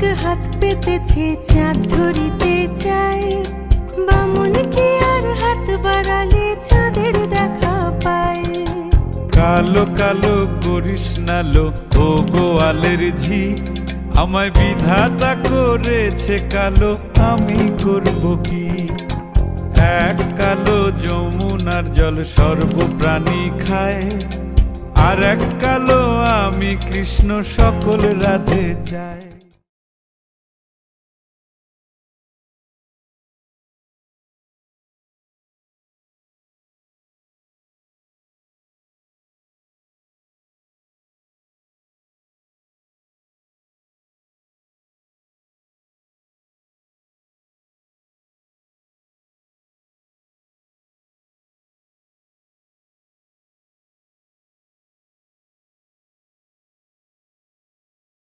এক হাত পেতেছে চাঁদ ধরিতে চায়, বামুন কি আর হাত বাড়ালে চাঁদের দেখা পায়। কালো কালো করিস নালো ও গোয়ালের ঝি, আমায় বিধাতা করেছে কালো, আমি করব কি? এক কালো যমুনার জল সর্বপ্রাণী খায়, আর এক কালো আমি কৃষ্ণ সকল রাধে যায়।